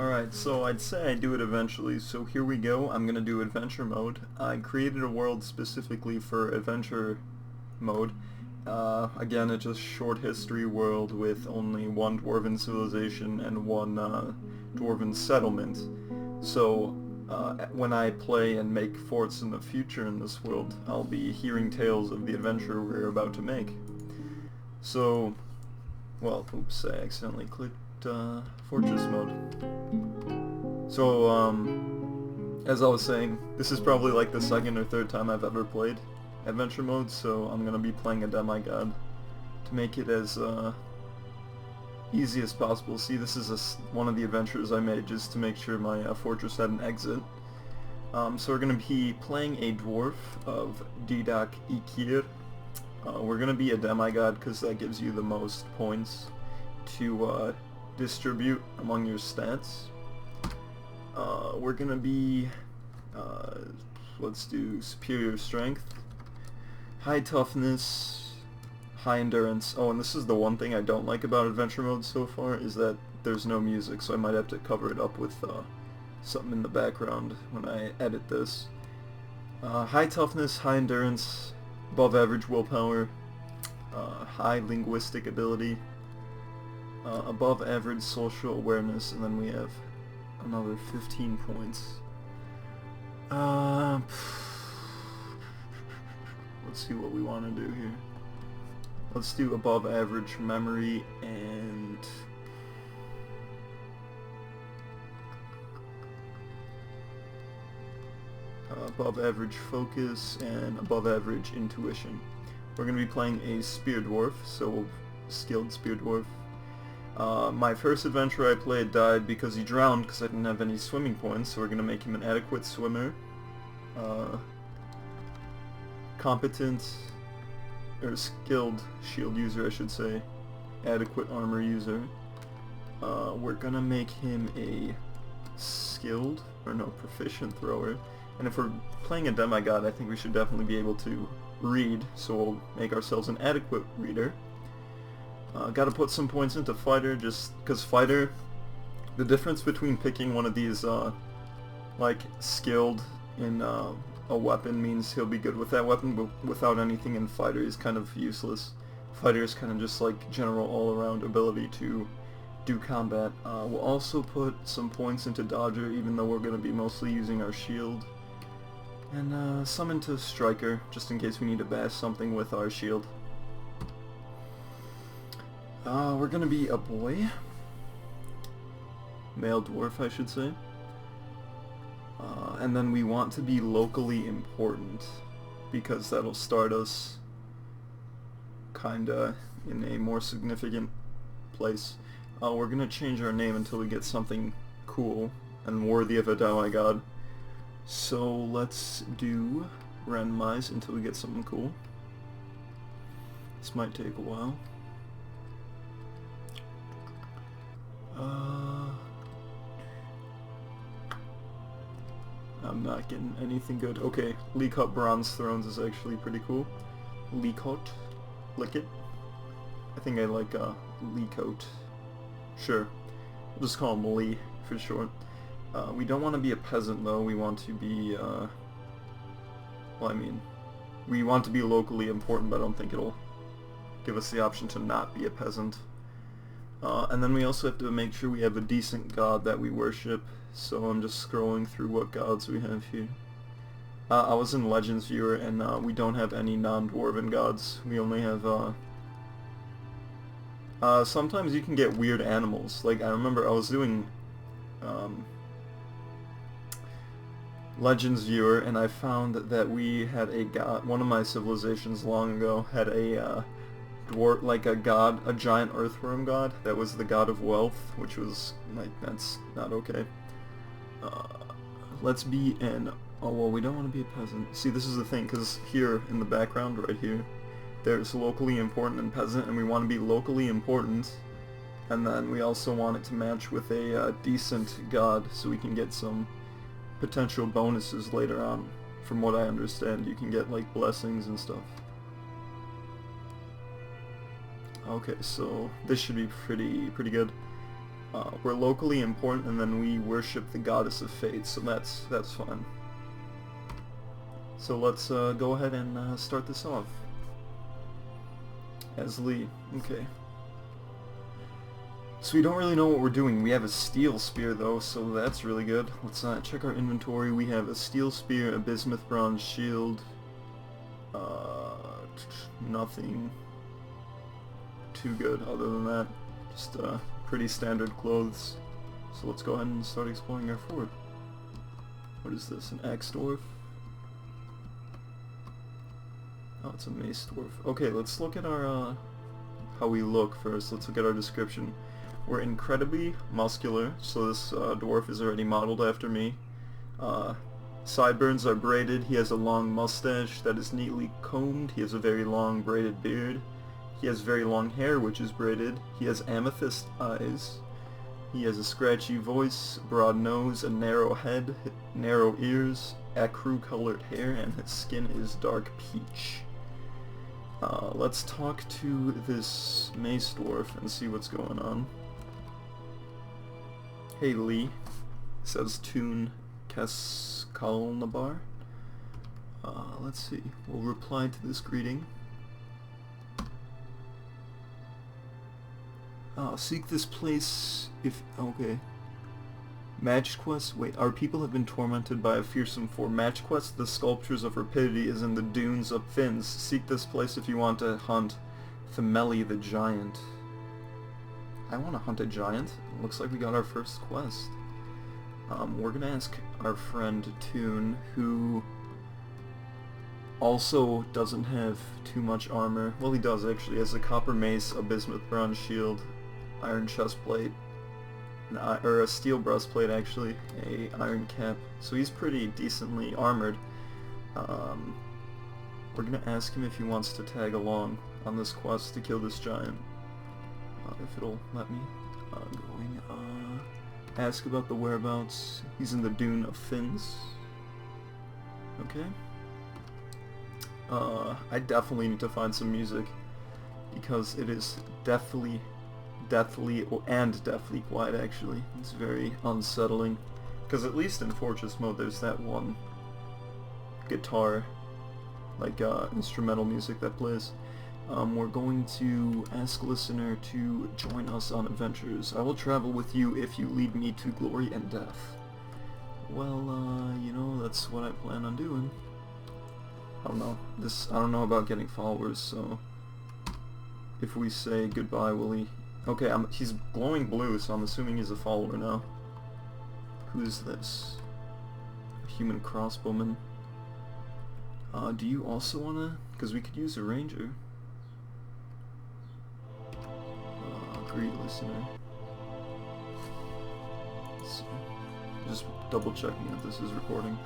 Alright, so I'd say I'd do it eventually, so here we go. I'm gonna do adventure mode. I created a world specifically for adventure mode. Again, it's just short history world with only one dwarven civilization and one dwarven settlement. So when I play and make forts in the future in this world, I'll be hearing tales of the adventure we're about to make. So, well, oops, I accidentally clicked fortress mode. So, as I was saying, this is probably like the second or third time I've ever played adventure mode, so I'm gonna be playing a demigod to make it as easy as possible. See, this is one of the adventures I made just to make sure my fortress had an exit. So we're gonna be playing a dwarf of Didak Ikir. We're gonna be a demigod because that gives you the most points to distribute among your stats. We're gonna be, let's do superior strength, high toughness, high endurance. Oh, and this is the one thing I don't like about adventure mode so far, is that there's no music, so I might have to cover it up with something in the background when I edit this. High toughness, high endurance, above average willpower, high linguistic ability, above average social awareness, and then we have another 15 points. Let's see what we want to do here. Let's do above average memory and above average focus and above average intuition. We're going to be playing a spear dwarf, so skilled spear dwarf. My first adventure I played died because he drowned because I didn't have any swimming points, so we're going to make him an adequate swimmer. Competent, or skilled shield user I should say, adequate armor user. We're going to make him a skilled, or no, proficient thrower. And if we're playing a demigod, I think we should definitely be able to read, so we'll make ourselves an adequate reader. Gotta put some points into fighter, just because fighter, the difference between picking one of these, like, skilled in a weapon means he'll be good with that weapon, but without anything in fighter he's kind of useless. Fighter is kind of just like general all-around ability to do combat. We'll also put some points into dodger, even though we're going to be mostly using our shield. And some into striker, just in case we need to bash something with our shield. We're gonna be a boy. Male dwarf, I should say. And then we want to be locally important, because that'll start us kinda in a more significant place. We're gonna change our name until we get something cool and worthy of a demigod. So let's do randomize until we get something cool. This might take a while. I'm not getting anything good. Okay, Leacoat Bronze Thrones is actually pretty cool. Leacoat? Lickit? I think I like Leacoat. Sure. We'll just call him Lee for short. We don't want to be a peasant though, we want to be, well, I mean, we want to be locally important, but I don't think it'll give us the option to not be a peasant. And then we also have to make sure we have a decent god that we worship, so I'm just scrolling through what gods we have here. I was in Legends Viewer, and we don't have any non-dwarven gods. We only have, sometimes you can get weird animals. Like, I remember I was doing, Legends Viewer, and I found that we had a god, one of my civilizations long ago had a, dwarf, like a god, a giant earthworm god that was the god of wealth, which was like, that's not okay. Let's be an, oh well, we don't want to be a peasant. See, this is the thing, because here in the background right here there's locally important and peasant, and we want to be locally important, and then we also want it to match with a decent god so we can get some potential bonuses later on. From what I understand, you can get like blessings and stuff. Okay, so this should be pretty good. we're locally important, and then we worship the goddess of fate, so that's fun. So let's go ahead and start this off. As Lee. Okay. So we don't really know what we're doing. We have a steel spear though, so that's really good. Let's check our inventory. We have a steel spear, a bismuth bronze shield, nothing too good other than that. Just pretty standard clothes. So let's go ahead and start exploring our fort. What is this, an axe dwarf? Oh, it's a mace dwarf. Okay, let's look at our, how we look first. Let's look at our description. We're incredibly muscular, so this dwarf is already modeled after me. Sideburns are braided. He has a long mustache that is neatly combed. He has a very long braided beard. He has very long hair, which is braided. He has amethyst eyes. He has a scratchy voice, broad nose, a narrow head, narrow ears, ecru-colored hair, and his skin is dark peach. Let's talk to this mace dwarf and see what's going on. Hey Lee, says Toon Keskalnabar. Let's see, we'll reply to this greeting. Seek this place if... okay. Match quest? Wait, our people have been tormented by a fearsome foe. Match quest, the sculptures of rapidity, is in the dunes of Finns. Seek this place if you want to hunt Themeli the giant. I want to hunt a giant. Looks like we got our first quest. We're gonna ask our friend Toon, who also doesn't have too much armor. Well, he does actually. He has a copper mace, a bismuth bronze shield, iron chestplate, or a steel breastplate actually, a iron cap. So he's pretty decently armored. We're gonna ask him if he wants to tag along on this quest to kill this giant. If it'll let me. Ask about the whereabouts. He's in the Dune of Finns. Okay. I definitely need to find some music, because it is deathly quiet actually. It's very unsettling, because at least in Fortress mode there's that one guitar, like instrumental music that plays. We're going to ask listener to join us on adventures. I will travel with you if you lead me to glory and death. Well, you know, that's what I plan on doing. I don't know. I don't know about getting followers, so if we say goodbye, will he... Okay, he's glowing blue, so I'm assuming he's a follower now. Who's this? A human crossbowman. Do you also wanna... because we could use a ranger. Great listener. Let's see. Just double checking that this is recording.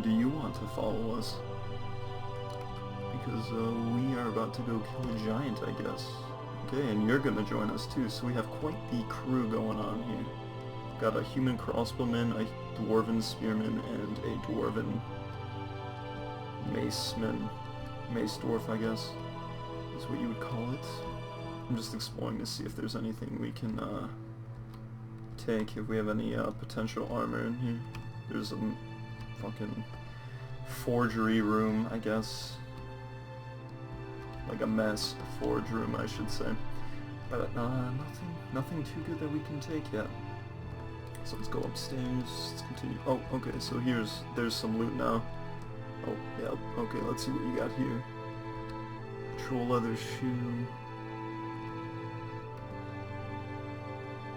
Do you want to follow us? Because we are about to go kill a giant, I guess. Okay, and you're gonna join us too, so we have quite the crew going on here. Got a human crossbowman, a dwarven spearman, and a dwarven maceman. Mace dwarf, I guess, is what you would call it. I'm just exploring to see if there's anything we can take, if we have any potential armor in here. There's a fucking forgery room, I guess. Like a mess forge room, I should say. But nothing too good that we can take yet. So let's go upstairs. Let's continue. Oh, okay. So there's some loot now. Oh, yeah. Okay, let's see what you got here. Troll leather shoe.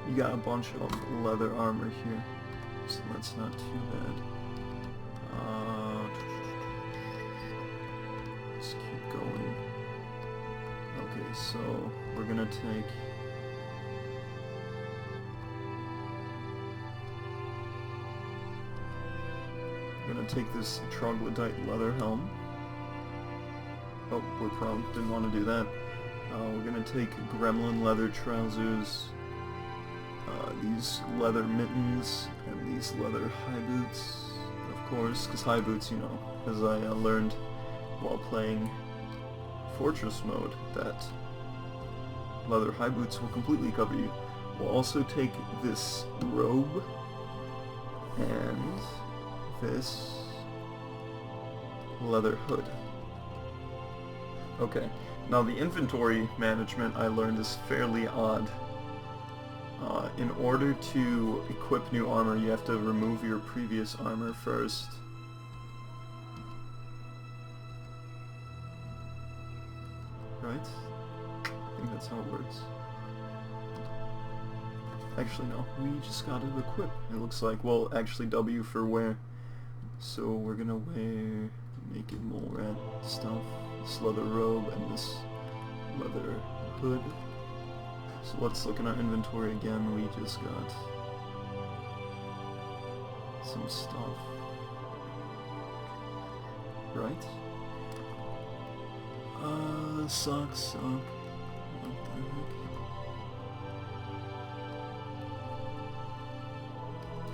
You got a bunch of leather armor here, so that's not too bad. Let's keep going. Okay, so we're gonna take this troglodyte leather helm. Oh, we're prone. Didn't want to do that. We're gonna take gremlin leather trousers, these leather mittens, and these leather high boots, of course, because high boots, you know, as I learned while playing Fortress mode, that leather high boots will completely cover you. We'll also take this robe and this leather hood. Okay, now the inventory management I learned is fairly odd. In order to equip new armor, you have to remove your previous armor first. Right? I think that's how it works. Actually, no. We just gotta equip, it looks like. Well, actually, W for wear. So we're gonna wear naked mole rat stuff, this leather robe, and this leather hood. So let's look in our inventory again. We just got some stuff. Right? Socks. What the heck?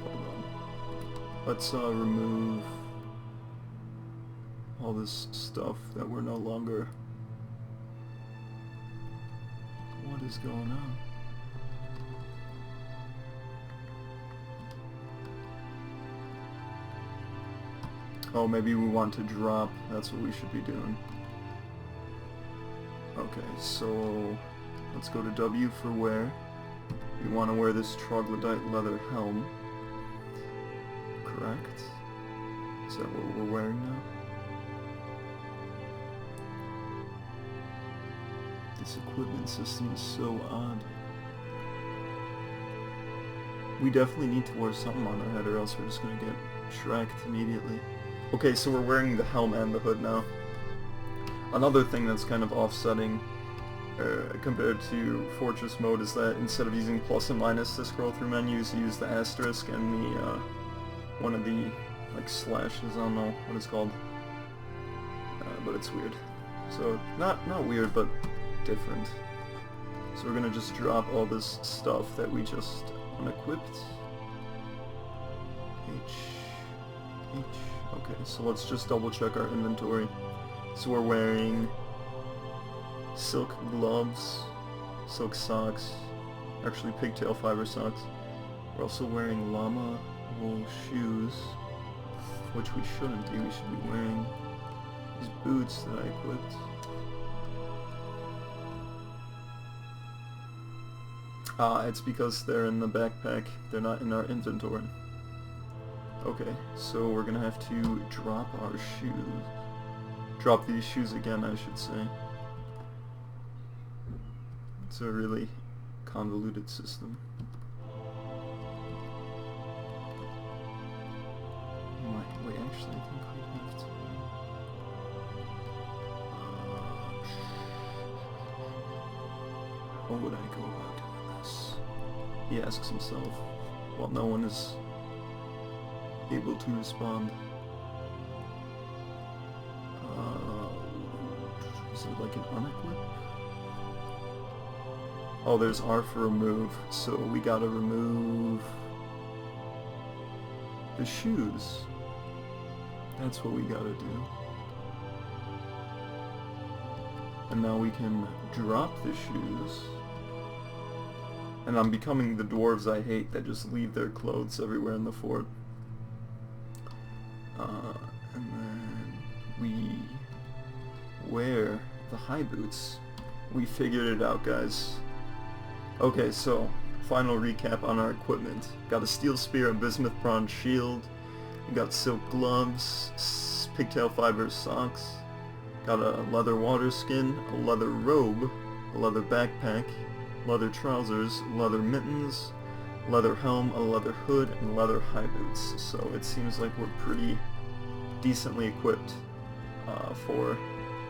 Hold on. Let's remove all this stuff that we're no longer... What is going on? Oh, maybe we want to drop. That's what we should be doing. Okay, so let's go to W for wear. We want to wear this troglodyte leather helm. Correct? Is that what we're wearing now? This equipment system is so odd. We definitely need to wear something on our head or else we're just gonna get shreked immediately. Okay, so we're wearing the helm and the hood now. Another thing that's kind of offsetting compared to Fortress mode is that instead of using plus and minus to scroll through menus, you use the asterisk and the one of the like slashes. I don't know what it's called, but it's weird. So not weird, but different. So we're gonna just drop all this stuff that we just unequipped. H. Okay, so let's just double check our inventory. So we're wearing silk gloves, silk socks, actually pigtail fiber socks. We're also wearing llama wool shoes, which we shouldn't be. We should be wearing these boots that I equipped. It's because they're in the backpack. They're not in our inventory. Okay, so we're gonna have to drop our shoes. Drop these shoes again, I should say. It's a really convoluted system. Wait, actually, I think we have to... how would I go about doing this? He asks himself, while no one is able to respond. Is it like an unequip? Oh, there's R for remove, so we gotta remove the shoes. That's what we gotta do. And now we can drop the shoes. And I'm becoming the dwarves I hate that just leave their clothes everywhere in the fort. And then we wear the high boots. We figured it out, guys. Okay, so final recap on our equipment. Got a steel spear, a bismuth bronze shield. We got silk gloves, pigtail fiber socks. Got a leather water skin, a leather robe, a leather backpack, leather trousers, leather mittens, leather helm, a leather hood, and leather high boots. So it seems like we're pretty decently equipped for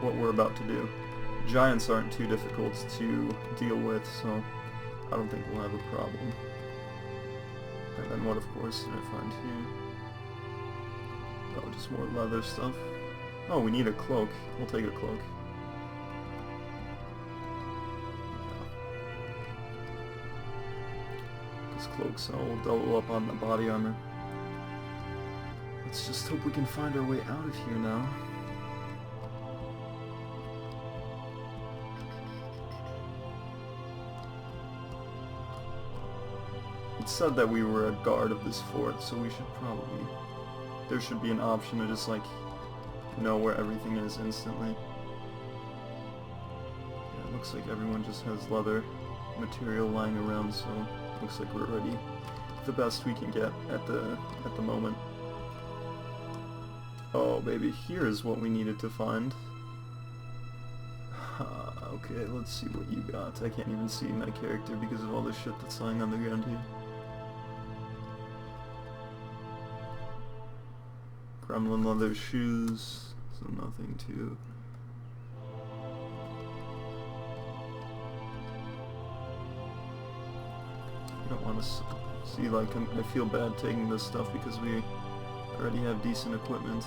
what we're about to do. Giants aren't too difficult to deal with, so I don't think we'll have a problem. And then what, of course, did I find here? Oh, just more leather stuff. Oh, we need a cloak. We'll take a cloak. This cloak's all double up on the body armor. Let's just hope we can find our way out of here now. it said that we were a guard of this fort, so we should probably... There should be an option to just, like, know where everything is instantly. Yeah, it looks like everyone just has leather material lying around, so looks like we're ready. The best we can get at the moment. Oh, baby, here's what we needed to find. Okay, let's see what you got. I can't even see my character because of all the shit that's lying on the ground here. Gremlin leather shoes, so nothing too... I don't want to see, like, I feel bad taking this stuff because we already have decent equipment.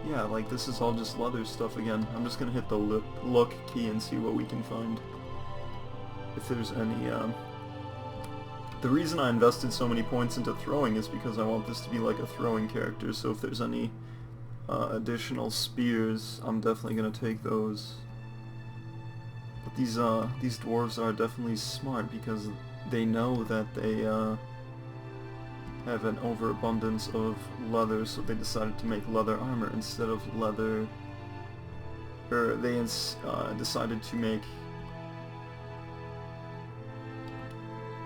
Yeah, like, this is all just leather stuff again. I'm just gonna hit the look key and see what we can find. If there's any, The reason I invested so many points into throwing is because I want this to be like a throwing character, so if there's any additional spears, I'm definitely gonna take those. But these dwarves are definitely smart because they know that they have an overabundance of leather, so they decided to make leather armor instead of leather... Or they decided to make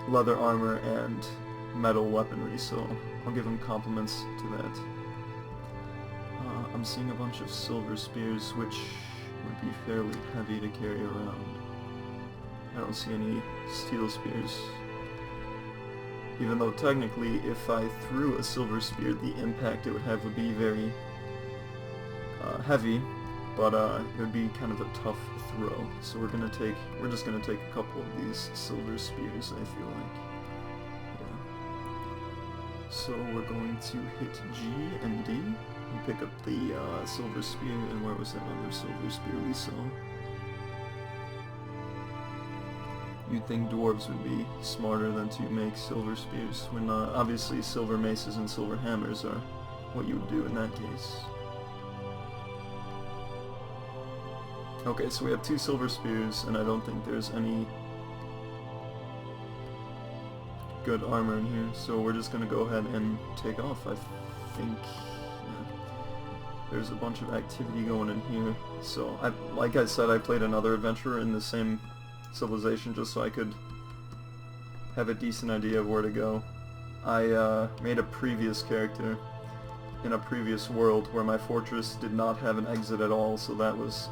leather armor and metal weaponry, so I'll give them compliments to that. I'm seeing a bunch of silver spears, which would be fairly heavy to carry around. I don't see any steel spears. Even though technically, if I threw a silver spear, the impact it would have would be very heavy, but it would be kind of a tough throw. So we're just gonna take a couple of these silver spears, I feel like. Yeah. So we're going to hit G and D and pick up the silver spear, and where was that other silver spear we saw? You'd think dwarves would be smarter than to make silver spears, when obviously silver maces and silver hammers are what you would do in that case. Okay, so we have 2 silver spears, and I don't think there's any good armor in here, so we're just gonna go ahead and take off. I think, yeah, there's a bunch of activity going in here. So, like I said, I played another adventure in the same civilization just so I could have a decent idea of where to go. I made a previous character in a previous world where my fortress did not have an exit at all, so that was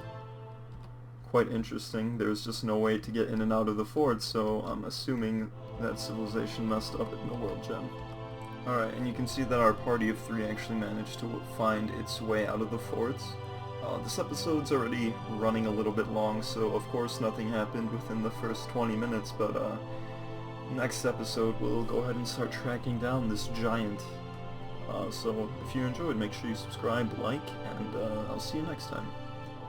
quite interesting. There was just no way to get in and out of the fort, so I'm assuming that civilization messed up in the world gem. Alright, and you can see that our party of 3 actually managed to find its way out of the forts. This episode's already running a little bit long, so of course nothing happened within the first 20 minutes, but next episode we'll go ahead and start tracking down this giant. So if you enjoyed, make sure you subscribe, like, and I'll see you next time.